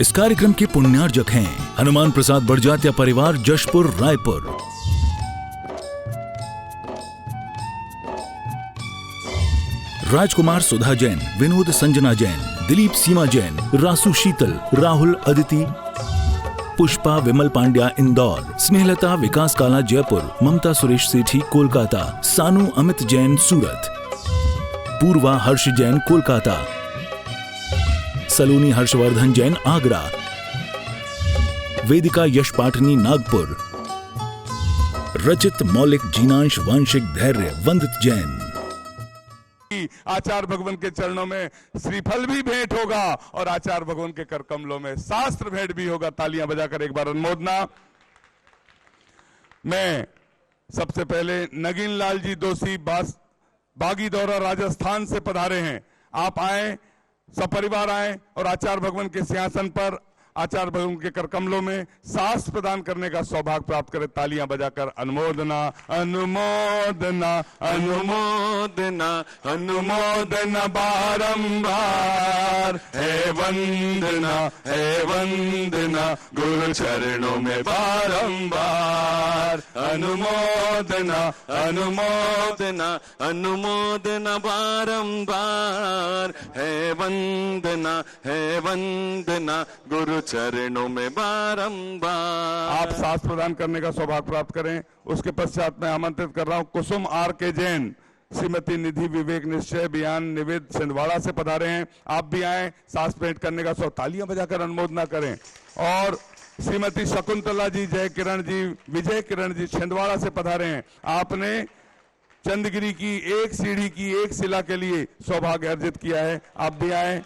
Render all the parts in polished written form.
इस कार्यक्रम के पुण्यार्जक हैं हनुमान प्रसाद बड़जात्या परिवार, जशपुर, रायपुर। राजकुमार सुधा जैन, विनोद संजना जैन, दिलीप सीमा जैन, रासु शीतल, राहुल अदिति, पुष्पा विमल पांड्या इंदौर, स्नेहलता विकास काला जयपुर, ममता सुरेश सेठी कोलकाता, सानू अमित जैन सूरत, पूर्वा हर्ष जैन कोलकाता, सलोनी हर्षवर्धन जैन आगरा, वेदिका यश पाठनी नागपुर, रचित मौलिक जीनांश वांशिक धैर्य वंदित जैन। आचार्य भगवान के चरणों में श्रीफल भी भेंट होगा और आचार्य भगवान के कर कमलों में शास्त्र भेंट भी होगा। तालियां बजाकर एक बार अनुमोदना। मैं सबसे पहले नगीन लाल जी दोषी बागी दौरा राजस्थान से पधारे हैं। आप आए, सपरिवार आए और आचार्य भगवान के सिंहासन पर आचार्य भगवान के कर कमलों में शास्त्र प्रदान करने का सौभाग्य प्राप्त करें। तालियां बजाकर अनुमोदना अनुमोदना अनुमोदना अनुमोदना बारंबार है वंदना गुरु चरणों में बारंबार। अनुमोदना अनुमोदना अनुमोदना बारंबार है वंदना गुरु चरणों में बारंबार। आप शास्त्र प्रदान करने का सौभाग्य प्राप्त करें। उसके पश्चात मैं आमंत्रित कर रहा हूं कुसुम आर के जैन, श्रीमती निधि विवेक निश्चय बयान निवेद छिंदवाड़ा से पधारे हैं। आप भी आए, शास्त्र भेंट करने का तालियां बजाकर अनुमोदना करें। और श्रीमती शकुंतला जी, जय किरण जी, विजय किरण जी छिंदवाड़ा से पधारे हैं। आपने चंदगिरी की एक सीढ़ी की एक शिला के लिए सौभाग्य अर्जित किया है। आप भी आए।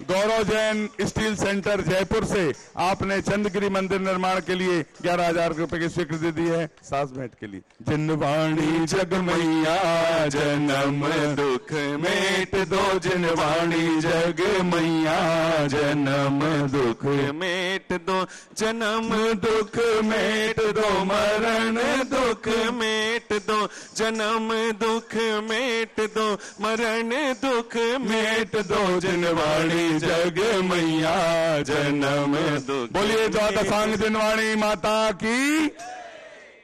गौरव जैन स्टील सेंटर जयपुर से आपने चंदगिरी मंदिर निर्माण के लिए 11,000 रुपए की स्वीकृति दी है सास भेंट के लिए। जिनवाणी जगमैया जन्म दुख मेट दो, जिनवाणी जगमैया जन्म दुख मेट दो, जन्म दुख मेट दो, मरण दुख मेट दो, जन्म दुख मेट दो, मरण दुख मेट दो, जिनवाणी जग मैया जन्म दुख। बोलिए द्वादशांग जिनवाणी माता की।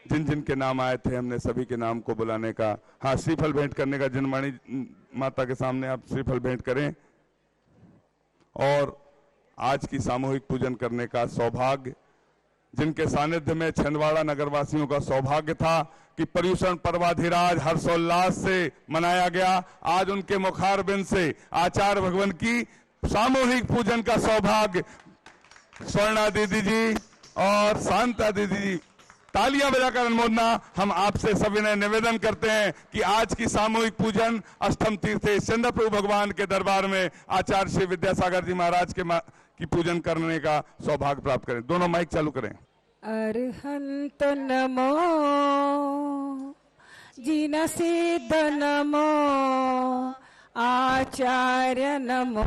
जिन जिन के नाम आए थे हमने सभी के नाम को बुलाने का, हाँ, श्रीफल भेंट करने का। जिनवाणी माता के सामने आप श्रीफल भेंट करें और आज की सामूहिक पूजन करने का सौभाग्य, जिनके सानिध्य में छिंदवाड़ा नगरवासियों का सौभाग्य था कि पर्यूषण पर्वाधिराज हर्षोल्लास से मनाया गया। आज उनके मुखारबिंद से आचार्य भगवान की सामूहिक पूजन का सौभाग्य स्वर्णा दीदी जी और शांता दीदी जी, तालियां बजाकर अनुमोदना। हम आपसे सविनय निवेदन करते हैं कि आज की सामूहिक पूजन अष्टम तीर्थ चंद्र प्रभु भगवान के दरबार में आचार्य श्री विद्यासागर जी महाराज की पूजन करने का सौभाग्य प्राप्त करें। दोनों माइक चालू करें। अरहंत नमो जिन सिद्ध नमो, आचार्य नमो,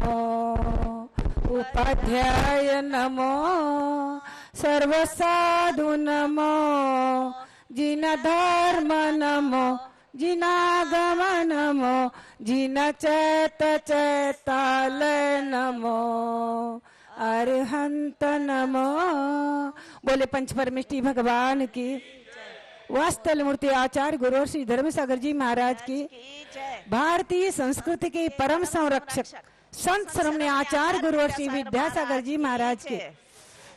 उपाध्याय नमो, सर्वसाधु नमो, जिन धर्म नमो, जिनागम नमो, जिन चैतालय नमो, अरहंत नमो। बोले पंच परमेष्टि भगवान की, वास्तल मूर्ति आचार्य गुरु श्री धर्मसागर जी महाराज की, भारतीय संस्कृति के परम संरक्षक संत श्रमण आचार्य गुरु श्री विद्यासागर जी महाराज के,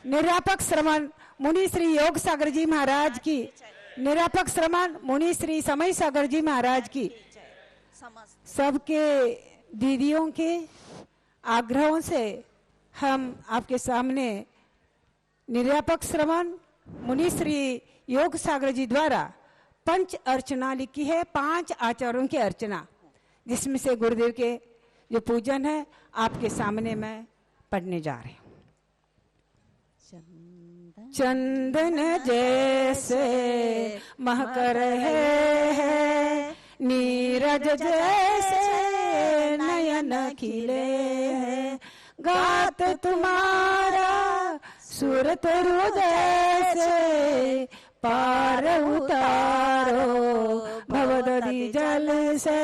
निरापक श्रमण मुनि श्री योग सागर जी महाराज की, निरापक श्रमण मुनि श्री समय सागर जी महाराज की, सबके दीदियों के आग्रहों से हम आपके सामने निरापक श्रमण मुनि श्री योग सागर जी द्वारा पंच अर्चना लिखी है, 5 आचार्यों की अर्चना, जिसमें से गुरुदेव के जो पूजन है आपके सामने मैं पढ़ने जा रही हूँ। चंदन जैसे महक रहे हैं, नीरज जैसे नयन खिले हैं, गात तुम्हारा सूरत हृदय से पार उतारो, भवदधि जल से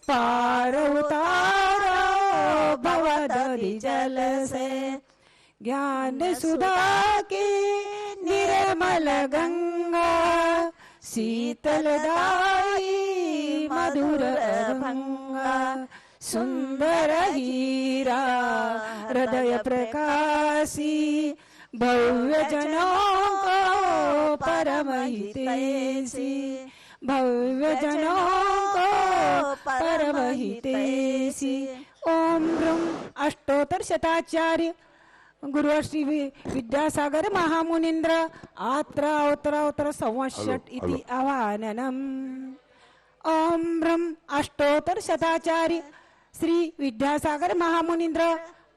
पार उतारो, भव दधि जल से। ज्ञान सुधा की निर्मल गंगा शीतलदायी मधुर भंगा। सुंदर हीरा हृदय प्रकाशी भव्य जनों को परम हितैषी। भव्य जनों को परम हितैषी। ओम ब्रह्म अष्टोत्तर शताचार्य गुरु श्री विद्यासागर महामुनीन्द्र आत्र उत्तर संवत्सर इति आवाहनम्। ओम ब्रह्म अष्टोत्तर शताचार्य श्री विद्यासागर महामुनीन्द्र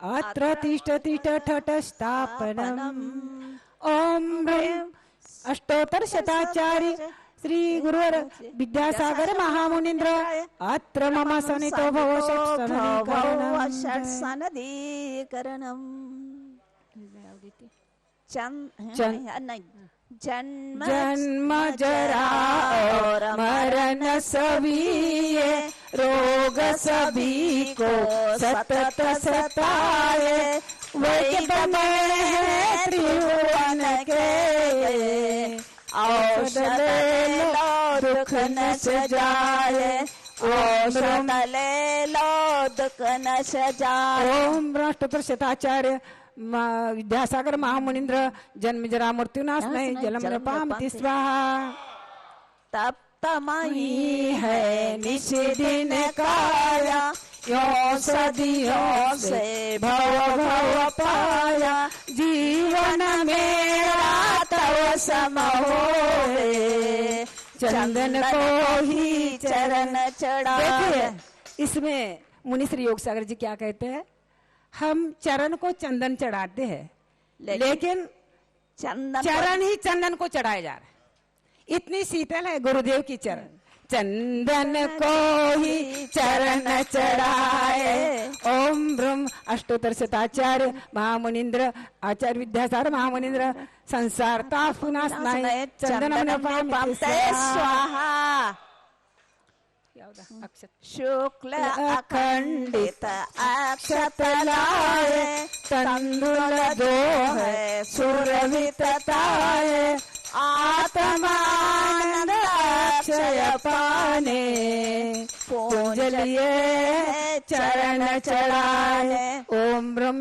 अत्र तिष्ठ ठठ स्थापनम्। ओम ब्रह्म अष्टोत्तर शताचार्य श्री गुरु विद्यासागर महामुनीन्द्र अत्र मम सनितो भव षट्सनदीकरणम्। जन्म जरा और मरण सभी ये रोग सभी को सतत सताए। वैद्य में है त्रिभुवन के औषध लो दुख न सजाए। औषध ले लो दुख न सजाए। ओम अष्टोत्तर शताचार्य विद्यासागर महामुनीन्द्र जन्म जरा मृत्युनाश नहीं जलम नपामिति स्वाहा। तप तमही है निषिदिन काया यो सदियों से भव भव पाया। जीवन मेरा तव सम होए चंदन को ही चरण चढ़ाए। इसमें मुनि श्री योग सागर जी क्या कहते हैं? हम चरण को चंदन चढ़ाते हैं लेकिन चरण ही चंदन को चढ़ाए जा रहे। इतनी शीतल है गुरुदेव की चरण। चंदन को ही चरण चढ़ाए। ओम ब्रह्म अष्टोत्तर शताचार्य महामुनीन्द्र आचार्य विद्यासागर महामुनीन्द्र संसार ताप विनाश नाय चंदन स्वाहा। शुक्ल अखंडित अक्षत लाए तंदुल दो है सुरभित ताए। आत्मानंद अक्षय पाने पूजलिए चरण चढ़ाए। ओम ब्रह्म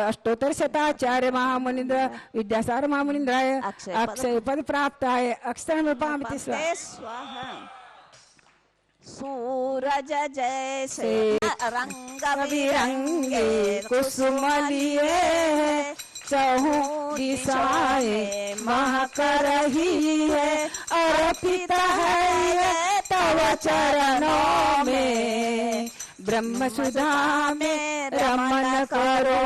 अष्टोत्तर शताचार्य महामुनीन्द्र विद्यासागर महामुनीन्द्राय अक्षय पद प्राप्त है। अक्षर में पामिति स्वाहा। सूरज जैसे रंग बिरंगे कुसुम लिए चहु दिशाएं महक रही है। अर्पित है तव चरणों में ब्रह्म सुधा में रमण करो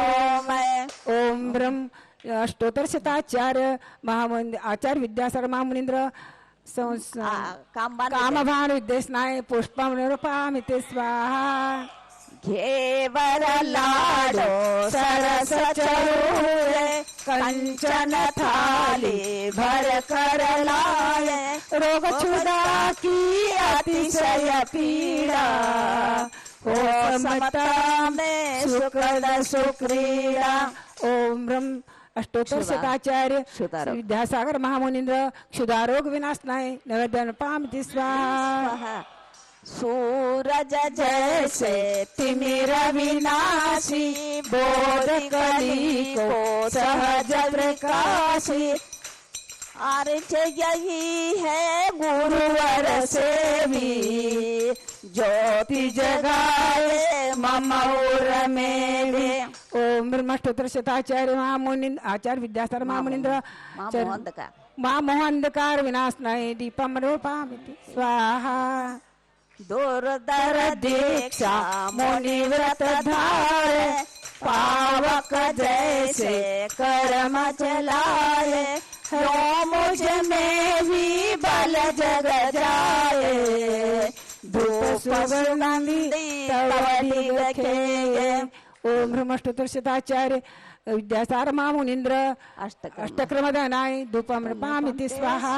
मैं। ओम ब्रह्म अष्टोत्तर शताचार्य महामुनीन्द्र आचार्य विद्यासागर महामुनीन्द्र कामभान विद्यस्नाय पुष्पम निरूपामिति स्वाहा। घेवर लाडो सरस चरूरे कंचन थाली भर कर लाए। रोग क्षुधा की अतिशय पीड़ा हो समता में सुखद सुक्रीड़ा। ओम ब्रह्म अष्टोत्तर शताचार्य विद्यासागर महामुनीन्द्र क्षुधारोग विनाशनाय नवदन पामिति स्वाहा। सूरज जैसे तिमिर विनाशी बोध कली को सहज प्रकाशी। अर्च यही है गुरुवर से भी ज्योति जगाए मम उर में भी। ओम ब्रह्म अष्टोत्तर शताचार्य महामुनीन्द्र आचार्य विद्यासागर महामुनीन्द्र मां मोहांधकार विनाशनाय दीपम रूपामिति स्वाहा। दुर्धर दीक्षा मुनिव्रत धारे पावक जैसे कर्म चलाए। हो मुझ में भी बल जग जाए धूप सुवर्णांगी तवधि रखे। ओम ब्रह्म अष्टोत्तर शताचार्य विद्यासागर महामुनीन्द्र अष्टक्रमदानाय धूपम नृपामिति स्वाहा।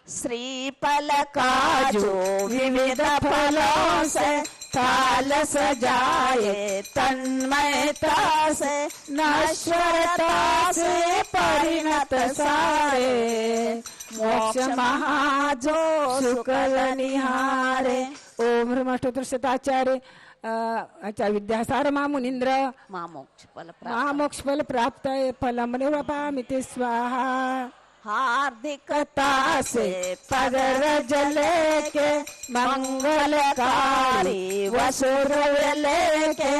श्रीफल काजू विविध फलों से थाल सजाए, तन्मयता से नश्वरता से परिणत सारे, मोक्ष महाजो शुक्ल निहारे। ओम ब्रह्मस्तोत्र शताचार्य आचार्य विद्यासार महामुनीन्द्र महामोक्ष फल प्राप्त है, फलम निवपामिति स्वाहा। हार्दिकता से पद रज लेके मंगलकारी वसुर लेके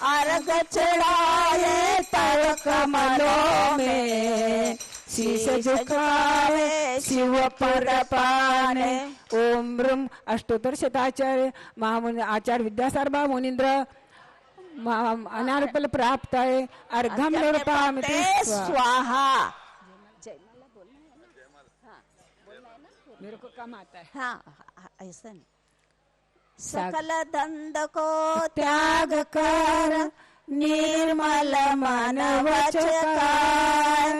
अर्घ चढ़ाए तर कमलों में, शीश झुकाए शिव पर पाने। ओम ब्रह्म अष्टोत्तर शताचार्य आचार्य विद्यासार महामुनीन्द्र अनार फल प्राप्त है, अर्घम निवपामिति स्वाहा। मेरे को कम आता है। हाँ ऐसा नहीं। सकल दंड को त्याग कर निर्मल मन वचकार,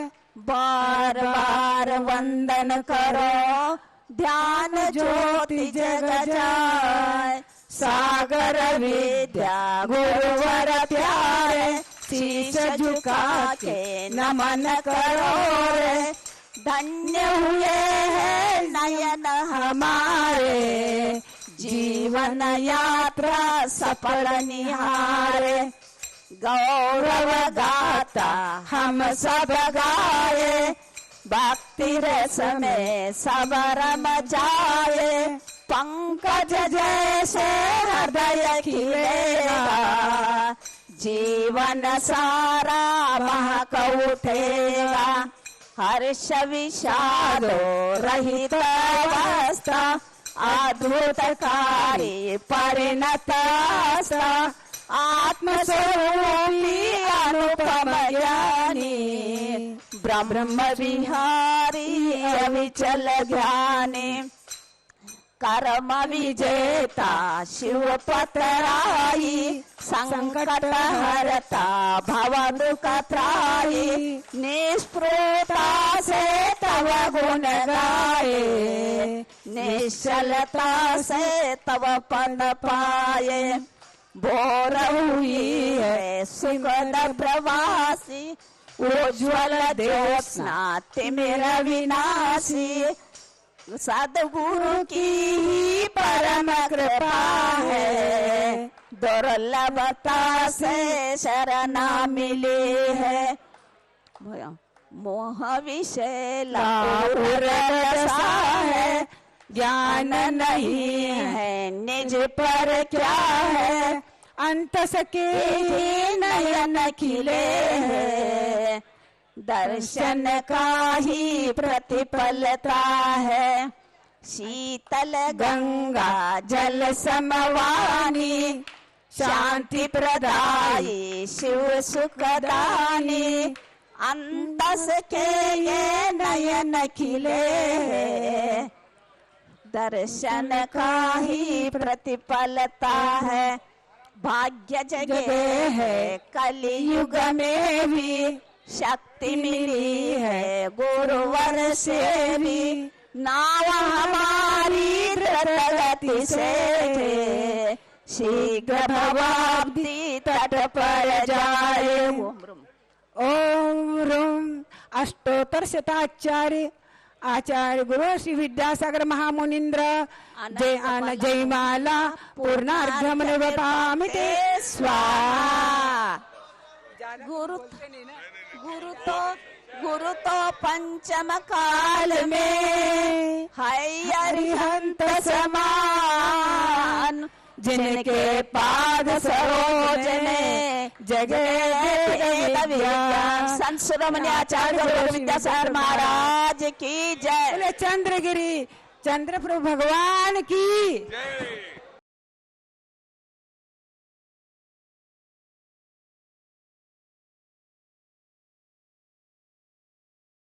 बार बार वंदन करो ध्यान ज्योति जग जाए। सागर विद्या गुरुवर प्यारे, शीश झुका के नमन करो रे। धन्य हुए हैं नयन हमारे, जीवन यात्रा सफल निहारे। गौरव गाता हम सब गाए, भक्ति रस में सब रम जाए। पंकज जैसे हृदय खिलेगा, जीवन सारा महक उठेगा। हर्ष विषादो रहित अवस्था, अद्भुतकारी परिणतास्ता। आत्मस्वरूपी अनुपम ज्ञानी, ब्रह्म विहारी अविचल ज्ञानी। कर्म विजेता शिव पतराई, संकट हरता भव दुख त्राई। निष्पृता से तव गुण गाए, निश्चलता से तव पद पाए। भोर हुई है सुगंध प्रवासी, उज्ज्वल ज्योत्स्ना तिमिर विनाशी। सद्गुरु की ही परम कृपा है, दुर्लभता से शरणा मिली है। मोह विषय लासा है, ज्ञान नहीं है निज पर क्या है। अंत सके नयन खिले है, दर्शन का ही प्रतिफलता है। शीतल गंगा जल समवानी, शांति प्रदायी शिव सुखदानी। अंतस के ये नयन खिले, दर्शन का ही प्रतिफलता है। भाग्य जगे है कलियुग में भी, शक्ति मिली है गुरुवर से भी। नाव हमारी द्रुतगति से, शीघ्र भवाब्दी तट पर जाए। ओम रूम अष्टोत्तर शताचार्य आचार्य गुरु श्री विद्यासागर महामुनीन्द्र जयमाला पूर्णार्घ्यम निवपामिति स्वाहा। गुरु तो पंचम काल में है अरिहंत समान। जिनके पाद सरोज में जगे वेद विज्ञान। संत शिरोमणि आचार्य गुरु विद्यासागर महाराज की जय। चंद्रगिरी चंद्रप्रभु भगवान की जय।